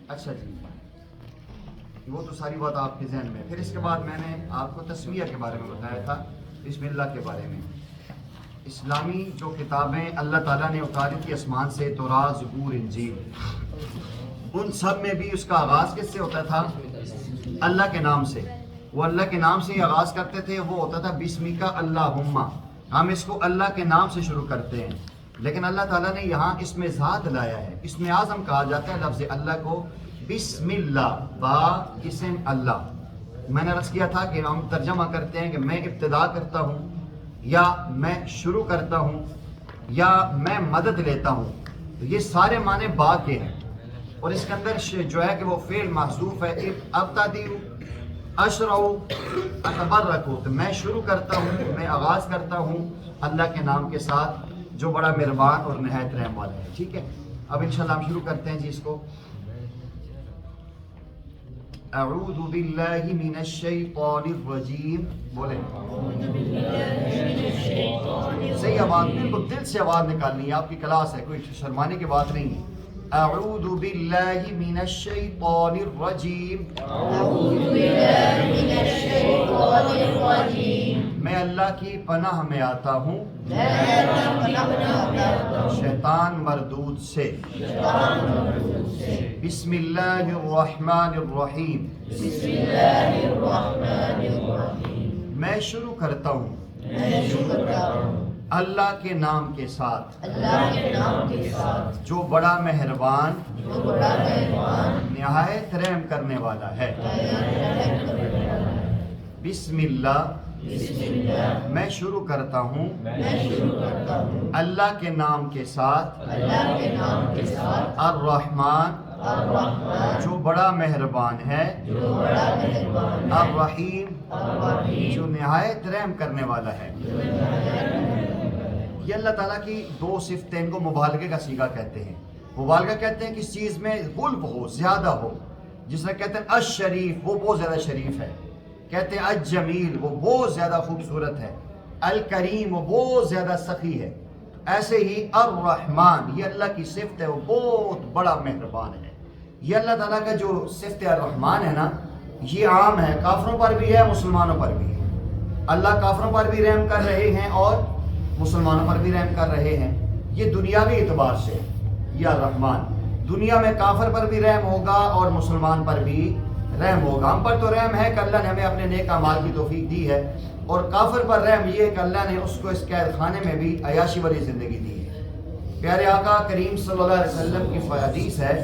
اچھا جی، وہ تو ساری بات آپ کے ذہن میں. پھر اس کے بعد میں نے آپ کو تسمیہ کے بارے میں بتایا تھا، بسم اللہ کے بارے میں. اسلامی جو کتابیں اللہ تعالیٰ نے اتاری تھی آسمان سے، تورات، زبور، انجیل، ان سب میں بھی اس کا آغاز کس سے ہوتا تھا؟ اللہ کے نام سے. وہ اللہ کے نام سے ہی آغاز کرتے تھے. وہ ہوتا تھا بسمک اللہم. ہم اس کو اللہ کے نام سے شروع کرتے ہیں. لیکن اللہ تعالیٰ نے یہاں اسم ذات لایا ہے. اسم اعظم کہا جاتا ہے لفظ اللہ کو بسم اللہ، با اسم اللہ. میں نے عرض کیا تھا کہ ہم ترجمہ کرتے ہیں کہ میں ابتدا کرتا ہوں، یا میں شروع کرتا ہوں، یا میں مدد لیتا ہوں. تو یہ سارے معنی با کے ہیں. اور اس کے اندر جو ہے کہ وہ فعل محذوف ہے. ابتدی اشرع اتبرک، تو میں شروع کرتا ہوں، میں آغاز کرتا ہوں اللہ کے نام کے ساتھ جو بڑا مہربان اور نہایت رحم والا ہے. ٹھیک ہے، اب انشاءاللہ ہم شروع کرتے ہیں جی اس کو. اعوذ باللہ من الشیطان الرجیم. بولیں صحیح آواز، بالکل دل سے آواز نکالنی ہے. آپ کی کلاس ہے، کوئی شرمانے کی بات نہیں ہے. اعوذ باللہ من الشیطان الرجیم. میں اللہ کی پناہ میں آتا ہوں شیطان مردود سے. بسم اللہ الرحمن الرحیم. میں شروع کرتا ہوں اللہ کے نام کے ساتھ جو بڑا مہربان نہایت رحم کرنے والا ہے. بسم اللہ، میں شروع کرتا ہوں اللہ کے نام کے ساتھ. الرحمن، جو بڑا مہربان ہے. الرحیم، جو نہایت رحم کرنے والا ہے. یہ اللہ تعالیٰ کی دو صفتیں، ان کو مبالغے کا صیغہ کہتے ہیں. مبالغہ کہتے ہیں کس چیز میں غلب ہو، زیادہ ہو. جس طرح کہتے ہیں الشریف، وہ بہت زیادہ شریف ہے. کہتے ہیں الجمیل، وہ بہت زیادہ خوبصورت ہے. الکریم، وہ بہت زیادہ سخی ہے. ایسے ہی الرحمن، یہ اللہ کی صفت ہے، وہ بہت بڑا مہربان ہے. یہ اللہ تعالیٰ کا جو صفت الرحمن ہے نا، یہ عام ہے، کافروں پر بھی ہے، مسلمانوں پر بھی ہے. اللہ کافروں پر بھی رحم کر رہے ہیں اور مسلمانوں پر بھی رحم کر رہے ہیں. یہ دنیاوی اعتبار سے یہ الرحمن. دنیا میں کافر پر بھی رحم ہوگا اور مسلمان پر بھی رحم ہوگا. ہم پر تو رحم ہے کہ اللہ نے ہمیں اپنے نیک اعمال کی توفیق دی ہے، اور کافر پر رحم یہ ہے کہ اللہ نے اس کو اس قید خانے میں بھی عیاشی والی زندگی دی ہے. پیارے آقا کریم صلی اللہ علیہ وسلم کی حدیث ہے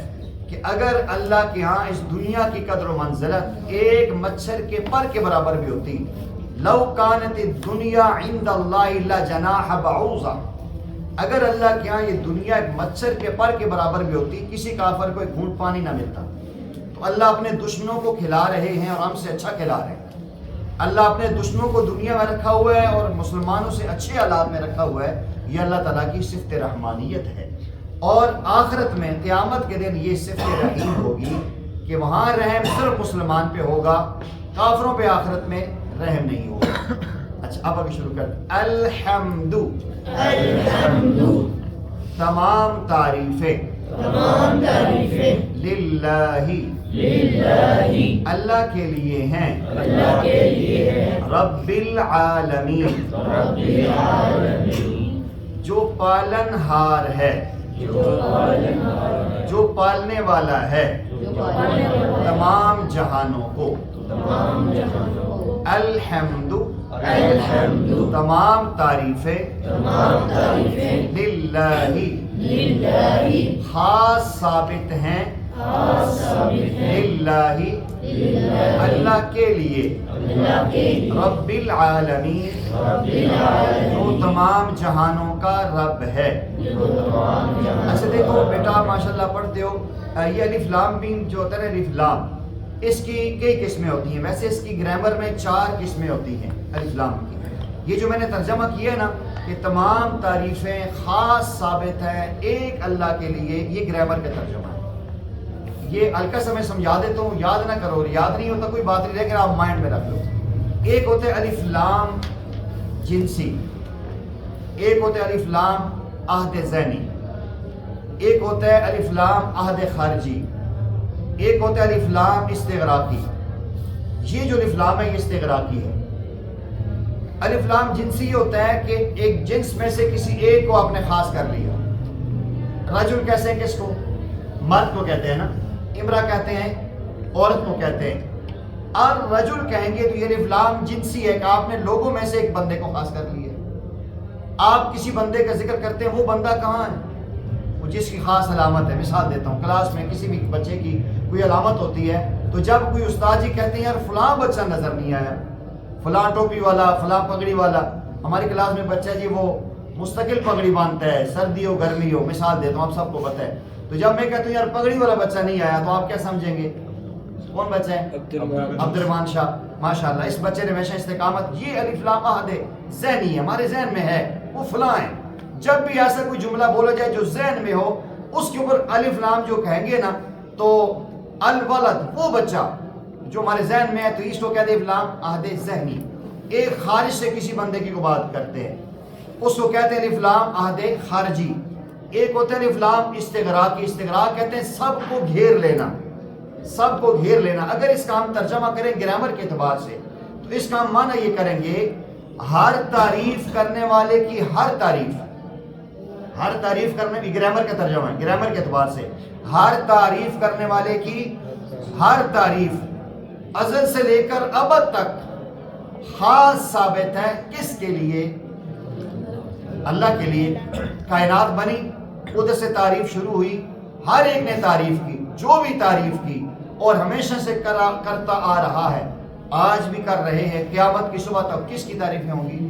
کہ اگر اللہ کے ہاں اس دنیا کی قدر و منزلت ایک مچھر کے پر کے برابر بھی ہوتی، لو کانت الدنیا عند اللہ لجناح بعوضہ، اگر اللہ کے ہاں یہ دنیا ایک مچھر کے پر کے برابر بھی ہوتی، کسی کافر کو ایک گھونٹ پانی نہ ملتا. تو اللہ اپنے دشمنوں کو کھلا رہے ہیں اور ہم سے اچھا کھلا رہے ہیں. اللہ اپنے دشمنوں کو دنیا میں رکھا ہوا ہے اور مسلمانوں سے اچھے حالات میں رکھا ہوا ہے. یہ اللہ تعالیٰ کی صفت رحمانیت ہے. اور آخرت میں قیامت کے دن یہ صفت رحیم ہوگی کہ وہاں رحم صرف مسلمان پہ ہوگا، کافروں پہ آخرت میں رحم نہیں ہوگا. اچھا اب آگے شروع کرتے. الحمد، تمام تعریفیں للہ، اللہ کے لیے ہیں. رب العالمین، جو پالن ہار ہے، جو پالنے والا ہے تمام جہانوں کو. الحمد، تمام تعریفیں للہ، خاص ثابت ہیں للہ، اللہ کے لیے. رب العالمین، جو تمام جہانوں کا رب ہے. اچھا دیکھو بیٹا، ماشاءاللہ پڑھتے ہو. یہ الف لام میم جو ہوتا ہے نا، الف لام، اس کی کئی قسمیں ہوتی ہیں. ویسے اس کی گرامر میں 4 قسمیں ہوتی ہیں الف لام کی. یہ جو میں نے ترجمہ کیا ہے نا کہ تمام تعریفیں خاص ثابت ہیں ایک اللہ کے لیے، یہ گرامر کا ترجمہ ہے. یہ ہلکا سا میں سمجھا دیتا ہوں، یاد نہ کرو. یاد نہیں ہوتا کوئی بات نہیں، لیکن آپ مائنڈ میں رکھ لو. ایک ہوتے الف لام جنسی، ایک ہوتا ہے الف لام عہد ذہنی، ایک ہوتا ہے الف لام عہد خارجی، ایک ہوتا ہے الف لام استغراقی. یہ جو الف لام ہے یہ استغراقی ہے. الف لام جنسی ہوتا ہے کہ ایک جنس میں سے کسی ایک کو آپ نے خاص کر لیا. رجل کیسے ہیں کس کو؟ مرد کو کہتے ہیں نا. امرا کہتے ہیں عورت کو کہتے ہیں. اور رجل کہیں گے تو یہ الف لام جنسی ہے کہ آپ نے لوگوں میں سے ایک بندے کو خاص کر لیا. آپ کسی بندے کا ذکر کرتے ہیں, وہ بندہ کہاں ہے؟ وہ جس کی خاص علامت ہے. مثال دیتا ہوں, کلاس میں کسی بھی بچے کی کوئی علامت ہوتی ہے تو جب کوئی استاد جی کہتے ہیں یار فلاں بچہ نظر نہیں آیا, فلاں ٹوپی والا, فلاں پگڑی والا. ہماری کلاس میں بچہ جی وہ مستقل پگڑی باندھتا ہے, سردی ہو گرمی ہو. مثال دیتا ہوں, آپ سب کو پتہ ہے. تو جب میں کہتا ہوں یار پگڑی والا بچہ نہیں آیا تو آپ کیا سمجھیں گے؟ کون بچہ ہے؟ عبد الرحمان شاہ. ماشاءاللہ اس بچے نے ہمیشہ استقامت. یہ الف لام عہد ذہنی ہے, ہمارے ذہن میں ہے وہ فلاں ہے. جب بھی ایسا کوئی جملہ بولا جائے جو ذہن میں ہو اس کے اوپر الف لام جو کہیں گے نا تو الولد وہ بچہ جو ہمارے ذہن میں ہے تو اس کو کہتے ہیں الف لام عہد ذہنی. ایک خارج سے کسی بندے کی کو بات کرتے ہیں اس کو کہتے ہیں الف لام عہد خارجی. ایک ہوتا ہے الف لام استغراقی. استغراق کہتے ہیں سب کو گھیر لینا, سب کو گھیر لینا. اگر اس کا ہم ترجمہ کریں گرامر کے اعتبار سے تو اس کا ہم معنی یہ کریں گے ہر تعریف کرنے والے کی ہر تعریف. ہر تعریف کرنے کی گرامر کا ترجمہ ہے گرامر کے اعتبار سے. ہر تعریف کرنے والے کی ہر تعریف ازل سے لے کر ابد تک خاص ثابت ہے. کس کے لیے؟ اللہ کے لیے. کائنات بنی, ادھر سے تعریف شروع ہوئی, ہر ایک نے تعریف کی, جو بھی تعریف کی اور ہمیشہ سے کرتا آ رہا ہے, آج بھی کر رہے ہیں, قیامت کی صبح تک کس کی تعریفیں ہوں گی؟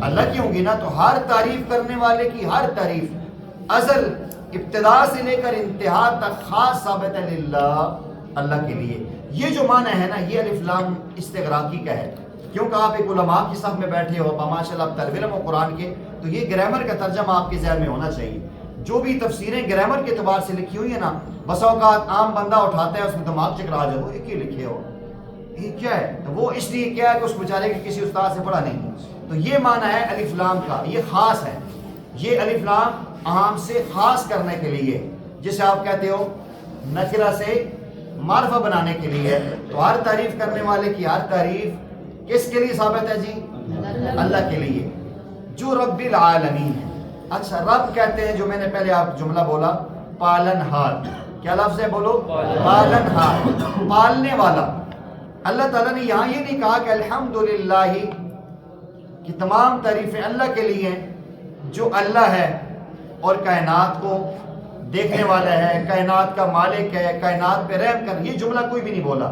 اللہ کی ہوں گی نا. تو ہر تعریف کرنے والے کی ہر تعریف ازل ابتدا سے لے کر انتہا تک خاص ثابت ہے للہ, اللہ کے لیے. یہ جو معنی ہے نا یہ الف لام استغراقی کا ہے. کیونکہ آپ ایک علماء کی صف میں بیٹھے ہو, ماشاءاللہ آپ طالب علم ہو قرآن کے, تو یہ گرامر کا ترجمہ آپ کے ذہن میں ہونا چاہیے. جو بھی تفسیریں گرامر کے اعتبار سے لکھی ہوئی ہے نا, بسا اوقات عام بندہ اٹھاتا ہے اس میں دماغ چکرا جائے, وہ ایک ہی لکھے ہو, یہ کیا ہے؟ تو وہ اس لیے کیا ہے کہ اس بیچارے کے کسی استاد سے پڑھا نہیں. تو یہ معنی ہے الف لام کا, یہ خاص ہے. یہ الف لام عام سے خاص کرنے کے لیے, جسے آپ کہتے ہو نکرہ سے معرفہ بنانے کے لیے. تو ہر تعریف کرنے والے کی ہر تعریف کس کے لیے ثابت ہے جی؟ اللہ کے لیے, جو رب العالمین ہے. اچھا, رب کہتے ہیں جو میں نے پہلے آپ جملہ بولا پالن ہار. کیا لفظ ہے بولو؟ پالن ہار, پالنے والا. اللہ تعالیٰ نے یہاں یہ نہیں کہا کہ الحمدللہ کہ تمام تعریفیں اللہ کے لیے ہیں جو اللہ ہے اور کائنات کو دیکھنے والا ہے, کائنات کا مالک ہے, کائنات پہ رحم کر. یہ جملہ کوئی بھی نہیں بولا.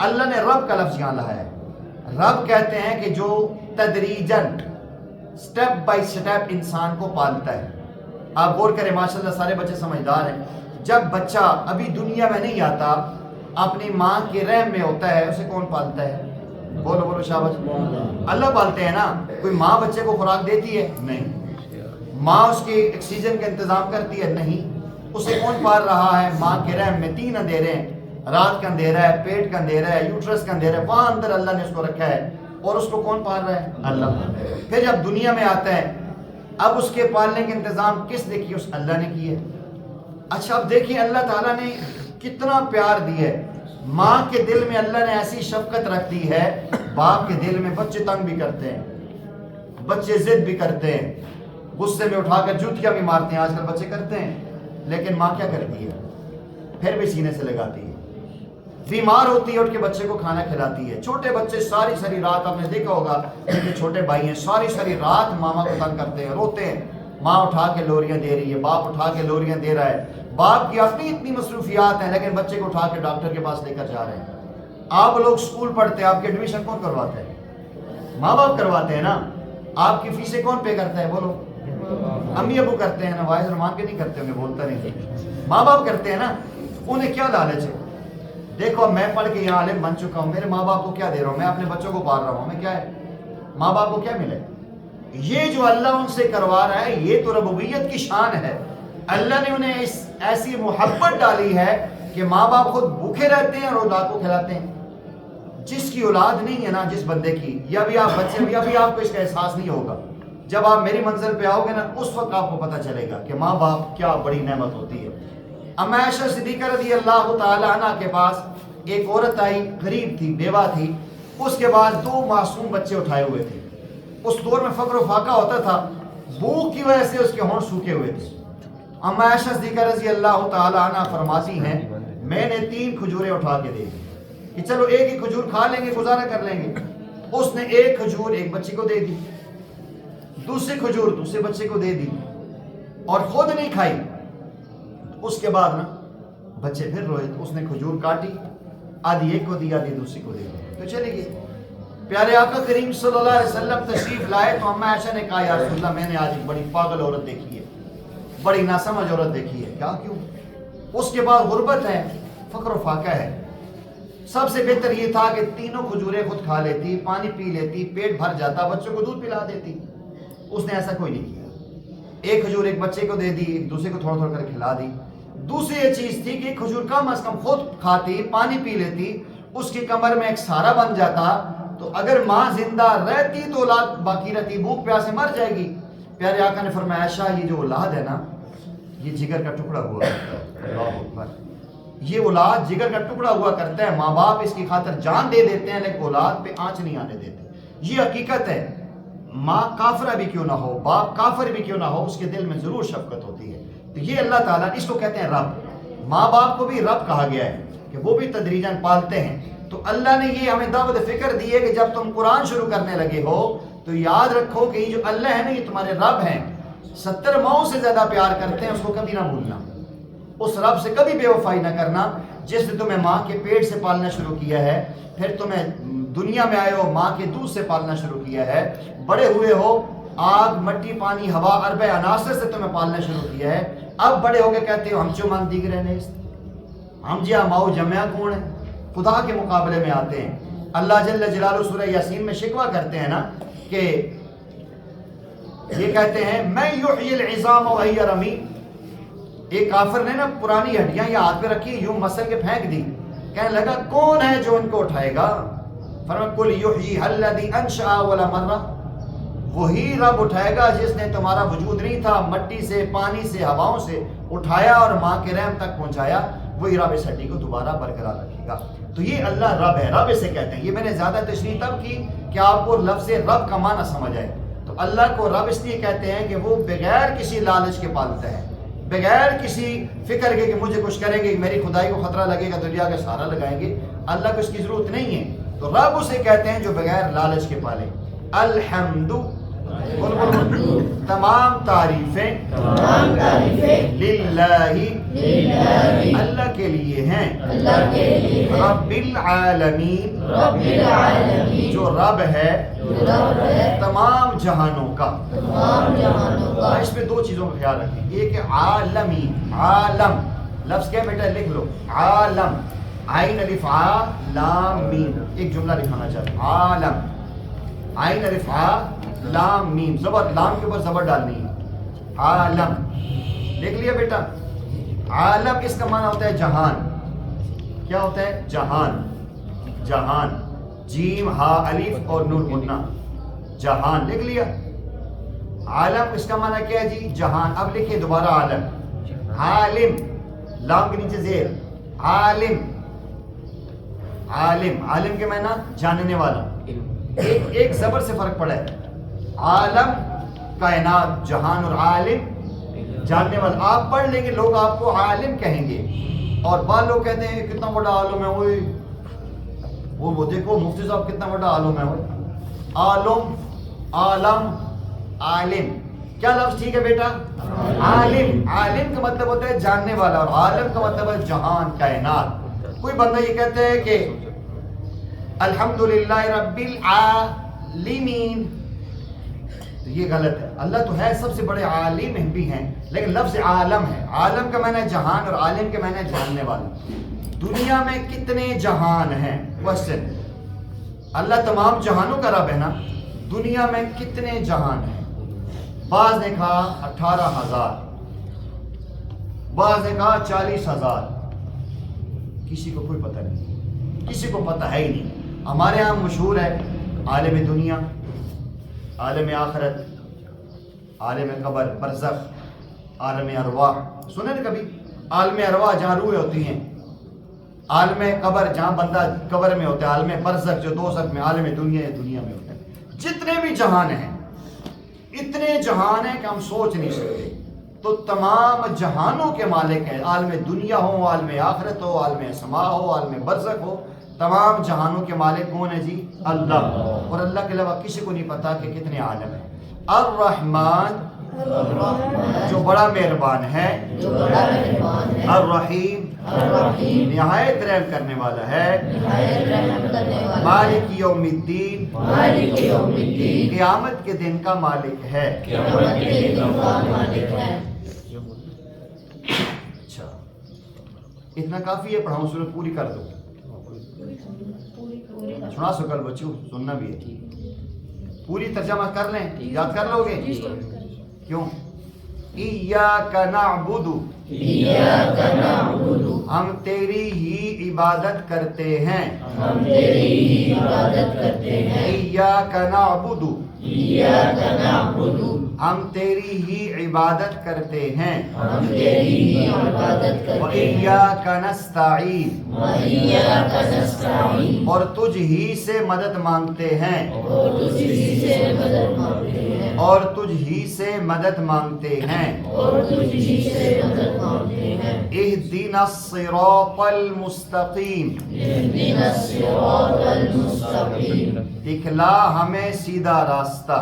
اللہ نے رب کا لفظ یہاں لایا ہے. رب کہتے ہیں کہ جو تدریجن سٹیپ بائی سٹیپ انسان کو پالتا ہے. آپ غور کریں, ماشاءاللہ سارے بچے سمجھدار ہیں. جب بچہ ابھی دنیا میں نہیں آتا, اپنی ماں کے رحم میں ہوتا ہے, اسے کون پالتا ہے؟ بولو بولو شاباش. اللہ پالتے ہیں نا. کوئی ماں بچے کو خوراک دیتی ہے؟ نہیں. ماں اس کے آکسیجن کا انتظام کرتی ہے؟ نہیں. اسے کون پال رہا ہے؟ ماں کے رحم میں 3 اندھیرے ہیں, رات کا اندھیرا ہے, پیٹ کا اندھیرا ہے, یوٹرس کا اندھیرا ہے, وہاں اندر اللہ نے اس کو رکھا ہے اور اس کو کون پال رہا ہے؟ اللہ. پھر جب دنیا میں آتا ہے, اب اس کے پالنے کے انتظام کس نے کیے؟ اس اللہ نے کیے. اچھا اب دیکھیں اللہ تعالیٰ نے کتنا پیار دیا ہے. ماں کے دل میں اللہ نے ایسی شفقت رکھ دی ہے, باپ کے دل میں بچے تنگ بھی کرتے ہیں, بچے ضد بھی کرتے ہیں, غصے میں اٹھا کر جوتیاں بھی مارتے ہیں, آج کل بچے کرتے ہیں. لیکن ماں کیا کرتی ہے؟ پھر بھی سینے سے لگاتی ہے. بیمار ہوتی ہے, اٹھ کے بچے کو کھانا کھلاتی ہے. چھوٹے بچے ساری ساری رات, آپ نے دیکھا ہوگا کہ چھوٹے بھائی ہیں, ساری ساری رات ماما کو تنگ کرتے ہیں, روتے ہیں. ماں اٹھا کے لوریاں دے رہی ہے, باپ اٹھا کے لوریاں دے رہا ہے. باپ کی اپنی اتنی مصروفیات ہیں لیکن بچے کو اٹھا کے ڈاکٹر کے پاس لے کر جا رہے ہیں. آپ لوگ سکول پڑھتے ہیں, آپ کی ایڈمیشن کون کرواتا ہے؟ ماں باپ کرواتے ہیں نا. آپ کی فیسیں کون پے کرتا ہے؟ بولو. امی ابو کرتے ہیں نا. وائز رحمان کے نہیں کرتے ہوں گے, بولتا نہیں. ماں باپ کرتے ہیں نا. انہیں کیا لالچ ہے؟ دیکھو میں پڑھ کے یہاں عالم بن چکا ہوں, میرے ماں باپ کو کیا دے رہا ہوں؟ میں اپنے بچوں کو پال رہا ہوں, ہمیں کیا ہے؟ ماں باپ کو کیا ملے؟ یہ جو اللہ ان سے کروا رہا ہے یہ تو ربوبیت کی شان ہے. اللہ نے انہیں ایسی محبت ڈالی ہے کہ ماں باپ خود بھوکے رہتے ہیں اور اولاد کو کھلاتے ہیں. جس کی اولاد نہیں ہے نا, جس بندے کی, یا بھی آپ بچے, یا بھی آپ کو اس کا احساس نہیں ہوگا. جب آپ میری منزل پہ آؤ گے نا, اس وقت آپ کو پتہ چلے گا کہ ماں باپ کیا بڑی نعمت ہوتی ہے. اما عائشہ صدیقہ رضی اللہ تعالی عنہ کے پاس ایک عورت آئی، غریب تھی، بیوہ تھی، اس کے بعد 2 معصوم بچے اٹھائے ہوئے تھے. اس دور میں فقر و فاقہ ہوتا تھا، بھوک کی وجہ سے اس کے ہونٹ سوکھے ہوئے تھے. اما عائشہ صدیقہ رضی اللہ تعالی عنہ فرماتی ہیں میں نے 3 کھجوریں اٹھا کے دے دی کہ چلو ایک ہی کھجور کھا لیں گے، گزارا کر لیں گے. اس نے ایک کھجور ایک بچے کو دے دی، دوسری کھجور دوسرے بچے کو دے دی اور خود نہیں کھائی. اس کے بعد نا بچے پھر روئے، اس نے کھجور کاٹی، آدھی ایک کو دی آدھی دوسری کو دے دی تو چلی گئی. پیارے آقا کریم صلی اللہ علیہ وسلم تشریف لائے تو اما عائشہ نے کہا یا رسول اللہ میں نے آج ایک بڑی پاگل عورت دیکھی ہے، بڑی ناسمجھ عورت دیکھی ہے. کیا کیوں؟ اس کے بعد غربت ہے، فقر و فاقہ ہے. سب سے بہتر یہ تھا کہ 3 کھجوریں خود کھا لیتی، پانی پی لیتی، پیٹ بھر جاتا، بچوں کو دودھ پلا دیتی. اس نے ایسا کوئی نہیں کیا. ایک کھجور ایک بچے کو دے دی، ایک دوسرے کو تھوڑا تھوڑا کر کھلا دی. دوسری یہ چیز تھی کہ ایک کھجور کم از کم خود کھاتی، پانی پی لیتی، اس کی کمر میں ایک سہارا بن جاتا، تو اگر ماں زندہ رہتی تو اولاد باقی رہتی، بھوک پیاس سے مر جائے گی. پیارے آقا نے فرمایا عائشہ یہ جو اولاد ہے نا یہ جگر کا ٹکڑا ہوا کرتا ہے. اللہ اکبر. یہ اولاد جگر کا ٹکڑا ہوا کرتا ہے. ماں باپ اس کی خاطر جان دے دیتے ہیں لیکن اولاد پہ آنچ نہیں آنے دیتے. یہ حقیقت ہے. ماں کافرہ بھی کیوں نہ ہو، باپ کافر بھی کیوں نہ ہو، اس کے دل میں ضرور شفقت ہوتی ہے. تو یہ اللہ تعالیٰ اس کو کہتے ہیں رب. ماں باپ کو بھی رب کہا گیا ہے کہ وہ بھی تدریجاً پالتے ہیں. تو اللہ نے یہ ہمیں دعوت فکر دی ہے کہ جب تم قرآن شروع کرنے لگے ہو تو یاد رکھو کہ یہ جو اللہ ہے نا یہ تمہارے رب ہیں. 70 ماؤں سے زیادہ پیار کرتے ہیں، اس کو کبھی نہ بھولنا. اس رب سے کبھی بے وفائی نہ کرنا جس نے تمہیں ماں کے پیٹ سے پالنا شروع کیا ہے، پھر تمہیں دنیا میں آئے ہو ماں کے دودھ سے پالنا شروع کیا ہے، بڑے ہوئے ہو آگ مٹی پانی ہوا اربع عناصر سے تمہیں پالنا شروع کیا ہے. اب بڑے ہو کے کہتے ہو ہم چومان دیگر نیست، ہم جیا ماؤ جمعہ کون ہے. خدا کے مقابلے میں آتے ہیں. اللہ جل جلالہ سورہ یاسین میں شکوہ کرتے ہیں نا کہ یہ کہتے ہیں میں یحیی العظام وہی رمیم. ایک کافر نے نا پرانی ہڈیاں یا ہاتھ پہ رکھی یوں مسل کے پھینک دی، کہنے لگا کون ہے جو ان کو اٹھائے گا؟ فرمایا قل یحییھا الذی انشأ اول مرہ، وہی رب اٹھائے گا جس نے تمہارا وجود نہیں تھا مٹی سے پانی سے ہواؤں سے اٹھایا اور ماں کے رحم تک پہنچایا. وہی رب اس ہڈی کو دوبارہ برقرار رکھے گا. تو یہ اللہ رب ہے، رب اسے کہتے ہیں. یہ میں نے زیادہ تشریح تب کی کہ آپ کو لفظ رب کا معنی سمجھ آئے. تو اللہ کو رب اس لیے کہتے ہیں کہ وہ بغیر کسی لالچ کے پالتا ہے، بغیر کسی فکر کے کہ مجھے کچھ کریں گے، میری خدائی کو خطرہ لگے گا دریا کا سہارا لگائیں گے. اللہ کو اس کی ضرورت نہیں ہے. تو رب اسے کہتے ہیں جو بغیر لالچ کے پالے. الحمد تمام تعریفیں للہ اللہ کے لیے ہیں، رب العالمین جو رب ہے تمام جہانوں کا. اس میں 2 چیزوں کا خیال رکھیں. ایک ہے عالمی، عالم لفظ کیا بیٹا لکھ لو، عالم عین الف عا لام میم. ایک جملہ لکھانا چاہتا ہوں، عالم عین الف عا لام میم، زبر لام کے اوپر زبر ڈالنی ہے. عالم دیکھ لیا بیٹا. عالم اس کا معنی ہوتا ہے جہان. کیا ہوتا ہے؟ جہان. جہان جیم ہا الف اور نون غنہ، جہان لکھ لیا. عالم اس کا معنی کیا ہے جی؟ جہان. اب لکھیں دوبارہ عالم. عالم لام کے نیچے زیر، عالم. عالم عالم کے معنی جاننے والا. ایک زبر سے فرق پڑا ہے. عالم کائنات، جہان، اور عالم جاننے والا. آپ پڑھ لیں گے لوگ آپ کو عالم کہیں گے، اور بعض لوگ کہتے ہیں کتنا بڑا عالم ہے وہ دیکھو مفتی صاحب کتنا بڑا عالم ہے. عالم، عالم، عالم کیا لفظ ٹھیک ہے بیٹا؟ عالم. عالم کا مطلب ہوتا ہے جاننے والا، اور عالم کا مطلب ہے جہان، کائنات. کوئی بندہ یہ کہتا ہے کہ الحمدللہ رب العالمین، تو یہ غلط ہے. اللہ تو ہے سب سے بڑے عالم بھی ہیں، لیکن لفظ عالم ہے. عالم کا معنی ہے جہان اور عالم کے معنی ہے جاننے والا. دنیا میں کتنے جہان ہیں؟ کوشچن. اللہ تمام جہانوں کا رب ہے نا. دنیا میں کتنے جہان ہیں؟ بعض نے کہا 18,000، بعض نے کہا 40,000. کسی کو کوئی پتہ نہیں، کسی کو پتہ ہے ہی نہیں. ہمارے ہاں مشہور ہے عالم دنیا، عالم آخرت، عالم قبر، برزخ، عالم ارواح. سنے نا کبھی عالم ارواح جہاں روحیں ہوتی ہیں، عالم قبر جہاں بندہ قبر میں ہوتا ہے، عالم برزخ جو دوزخ میں، عالم دنیا میں ہوتا ہے، جتنے بھی جہان ہیں، اتنے جہان ہیں کہ ہم سوچ نہیں سکتے. تو تمام جہانوں کے مالک ہیں، عالم دنیا ہو، عالم آخرت ہو، عالم سما ہو، عالم برزخ ہو، تمام جہانوں کے مالک کون ہے جی؟ اللہ. اور اللہ کے علاوہ کسی کو نہیں پتا کہ کتنے عالم ہیں. الرحمن جو بڑا مہربان ہے، الرحیم نہایت رحم کرنے والا ہے، مالک یوم الدین قیامت کے دن کا مالک ہے. اچھا اتنا کافی ہے، پڑھاؤں سورت پوری کر دو. سنا سو کل بچوں، سننا بھی ہے. پوری ترجمہ کر لیں، یاد کر لو گے؟ کیوں؟ ایاک نعبد ہم تیری ہی عبادت کرتے ہیں. ایاک نعبد ہم تیری ہی عبادت کرتے ہیں. وَإِيَّاكَ نَسْتَعِينُ اور تجھ ہی سے مدد مانگتے ہیں. اور تجھ ہی سے مدد مانگتے ہیں. اهدنا الصراط المستقیم دکھلا ہمیں سیدھا راستہ.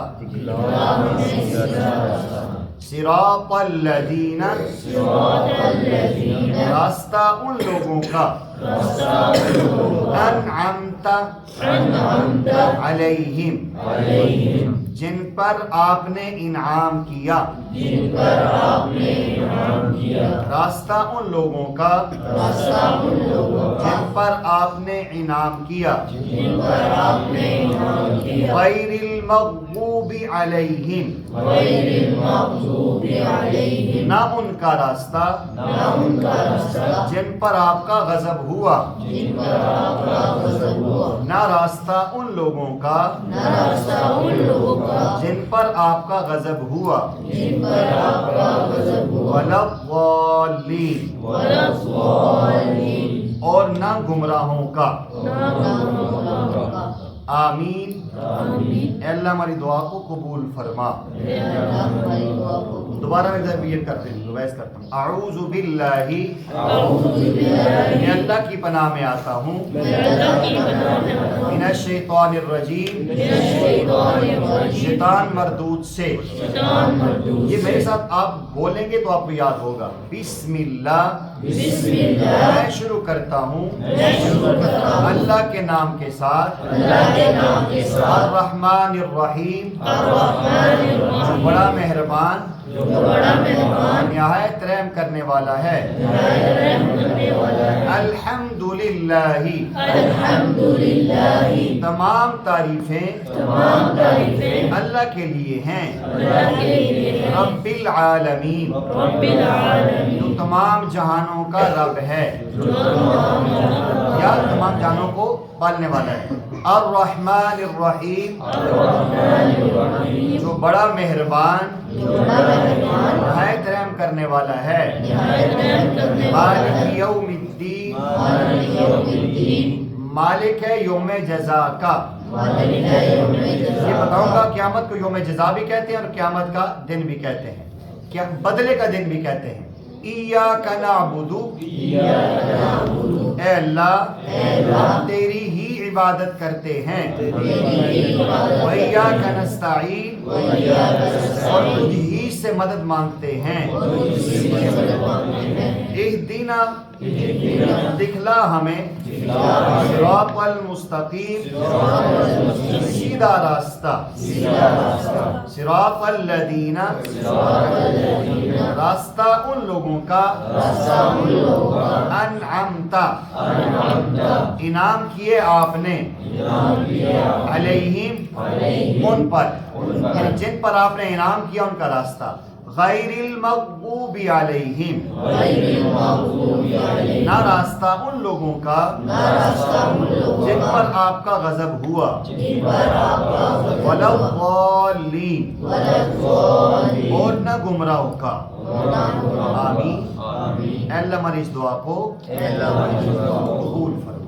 صراط الذین راستہ ان لوگوں کا انعمت علیہم جن پر آپ نے انعام کیا. راستہ ان لوگوں کا جن پر آپ نے انعام کیا. غیر المغضوب علیہم نہ ان کا راستہ جن پر آپ کا غضب ہوا. نہ راستہ ان لوگوں کا جن پر آپ کا غضب ہوا. ولا الضالین اور نہ گمراہوں کا. آمین. اے اللہ ہماری دعا کو قبول فرما. دوبارہ میں ریپیٹ کرتے ہیں، ریوائز کرتا ہوں. اعوذ باللہ میں اللہ کی پناہ میں آتا ہوں من الشیطان الرجیم شیطان مردود سے. یہ میرے ساتھ آپ بولیں گے تو آپ کو یاد ہوگا. بسم اللہ میں شروع کرتا ہوں اللہ کے نام کے ساتھ. الرحمن الرحیم جو بڑا مہربان نہایت رحم کرنے والا ہے. الحمدللہ تمام تعریفیں اللہ کے لیے ہیں. رب العالمین جو تمام جہانوں کا رب ہے یا تمام جہانوں کو پالنے والا ہے. الرحمن الرحیم جو بڑا مہربان نہایت رحم کرنے والا ہے. مالک یوم الدین مالک ہے یوم جزا کا. یہ بتاؤں گا قیامت کو یوم جزا بھی کہتے ہیں اور قیامت کا دن بھی کہتے ہیں، کیا بدلے کا دن بھی کہتے ہیں. ایاک نعبد اے اللہ تیری ہی عبادت کرتے ہیں. وَإِيَّاكَ نَسْتَعِينُ اور تجھ ہی سے مدد مانگتے ہیں. اہدنا دکھلا ہمیں صراط المستقیم سیدھا راستہ. صراط الذین راستہ ان لوگوں کا انعمت انعام کیے آپ نے علیہم ان پر یعنی جن پر آپ نے انعام کیا ان کا راستہ. غیر المغضوب علیہم نہ راستہ ان لوگوں کا جن پر آپ کا غضب ہوا. ولا الضالین اور نہ گمراہوں کا. آمین. اے اللہ ہماری اس دعا کو اے اللہ ہماری دعا کو قبول فرما